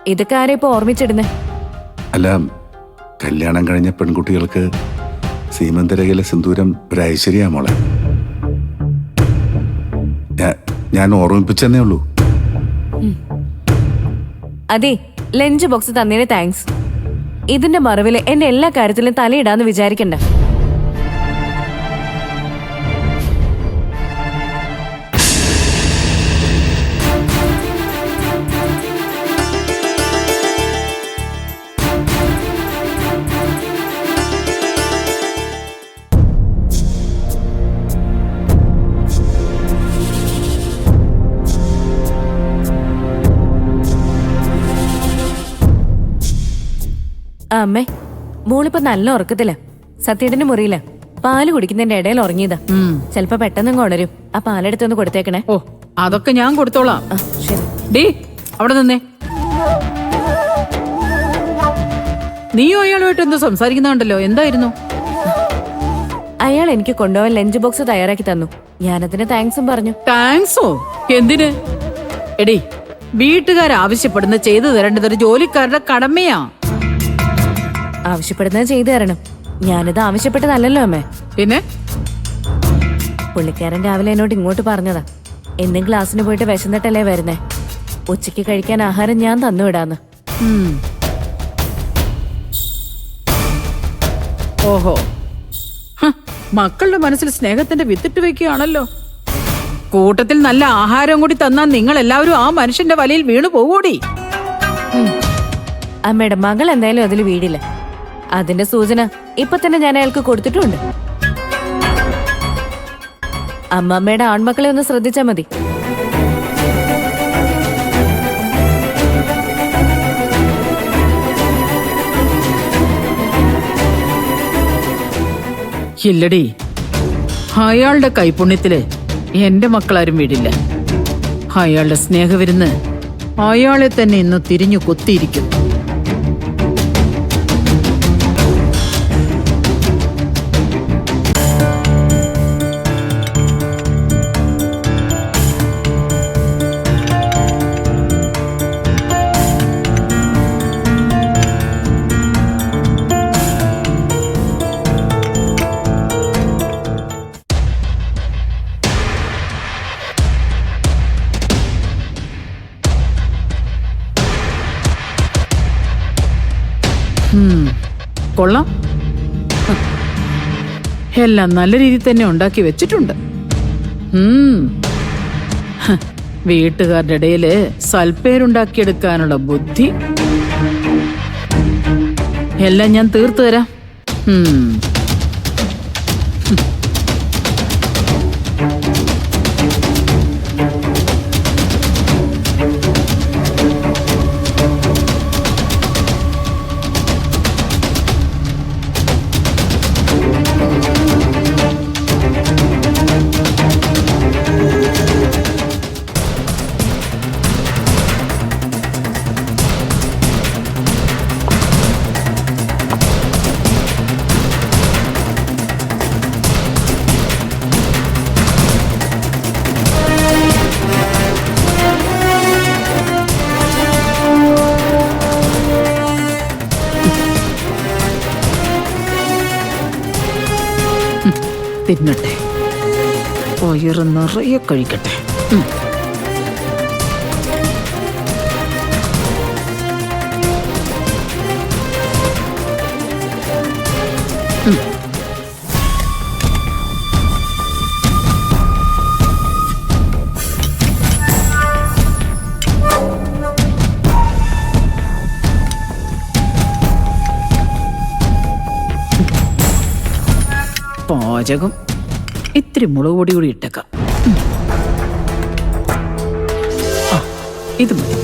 ഇതൊക്കെ ആരെ ഇപ്പൊ ഓർമ്മിച്ചിടുന്നേ? അല്ല, കല്യാണം കഴിഞ്ഞ പെൺകുട്ടികൾക്ക് സീമന്തരകയിലെ സിന്ദൂരം ഒരു ഐശ്വര്യ മോളെ. ഞാൻ ഓർമ്മിപ്പിച്ചെന്നേ ഉള്ളൂ. അതെ, ലഞ്ച് ബോക്സ് തന്നതിന് താങ്ക്സ്. ഇതിന്റെ മറവില് എന്റെ എല്ലാ കാര്യത്തിലും തലയിടാന്ന് വിചാരിക്കണ്ട. അമ്മേ, മോളിപ്പോ നല്ല ഉറക്കത്തില്ല. സത്യേട്ടന്റെ മുറിയില്ല. പാല് കുടിക്കുന്നതിന്റെ ഇടയിൽ ഉറങ്ങിയതാ. ചെലപ്പോ പെട്ടെന്ന് ഉണരും. ആ പാലെടുത്തൊന്ന് കൊടുത്തേക്കണേ. ഓ, അതൊക്കെ ഞാൻ കൊടുത്തോളാം. ശരി. ഡീ, അവിടെ നിന്നേ. നീയോ അയാളുമായിട്ട് എന്തോ സംസാരിക്കുന്നുണ്ടല്ലോ, എന്തായിരുന്നു? അയാൾ എനിക്ക് കൊണ്ടുപോകാൻ ലഞ്ച് ബോക്സ് തയ്യാറാക്കി തന്നു. ഞാനതിന് താങ്ക്സും പറഞ്ഞു. താങ്ക്സോ? എന്തിന്? എടി, വീട്ടുകാർ ആവശ്യപ്പെടുന്ന ചെയ്തു തരേണ്ടത് ഒരു ജോലിക്കാരുടെ കടമയാ. ആവശ്യപ്പെടുന്നത് ചെയ്തു തരണം. ഞാനിത് ആവശ്യപ്പെട്ടതല്ലോ അമ്മേ. പിന്നെ പുള്ളിക്കാരൻ രാവിലെ എന്നോട് ഇങ്ങോട്ട് പറഞ്ഞതാ, എന്നും ക്ലാസ്സിന് പോയിട്ട് വിശന്നിട്ടല്ലേ വരുന്നേ, ഉച്ചയ്ക്ക് കഴിക്കാൻ ആഹാരം ഞാൻ തന്നുവിടാന്ന്. ഓഹോ, മക്കളുടെ മനസ്സിൽ സ്നേഹത്തിന്റെ വിത്തിട്ട് വെക്കുകയാണല്ലോ. കൂട്ടത്തിൽ നല്ല ആഹാരം കൂടി തന്നാൽ നിങ്ങൾ എല്ലാവരും ആ മനുഷ്യന്റെ വലയിൽ വീണു പോകൂടി. അമ്മയുടെ മകൾ എന്തായാലും അതിൽ വീടില്ല. അതിന്റെ സൂചന ഇപ്പൊ തന്നെ ഞാൻ അയാൾക്ക് കൊടുത്തിട്ടുണ്ട്. അമ്മമ്മയുടെ ആൺമക്കളെ ഒന്ന് ശ്രദ്ധിച്ചാ മതി. ഇല്ലടി, അയാളുടെ കൈപുണ്യത്തില് എന്റെ മക്കളാരും വീടില്ല. അയാളുടെ സ്നേഹവിരുന്ന് അയാളെ തന്നെ ഇന്ന് തിരിഞ്ഞു കൊത്തിയിരിക്കും. കൊള്ളാം, എല്ലാം നല്ല രീതിയിൽ തന്നെ ഉണ്ടാക്കി വെച്ചിട്ടുണ്ട്. വീട്ടുകാരുടെ ഇടയില് സൽപ്പേരുണ്ടാക്കിയെടുക്കാനുള്ള ബുദ്ധി എല്ലാം ഞാൻ തീർത്തു തരാം. തിന്നട്ടെ, വയറ് നിറയെ കഴിക്കട്ടെ. പാചകം ഇത്തിരി മുളക് പൊടി കൂടി ഇട്ടേക്കാം. ഇത് മതി.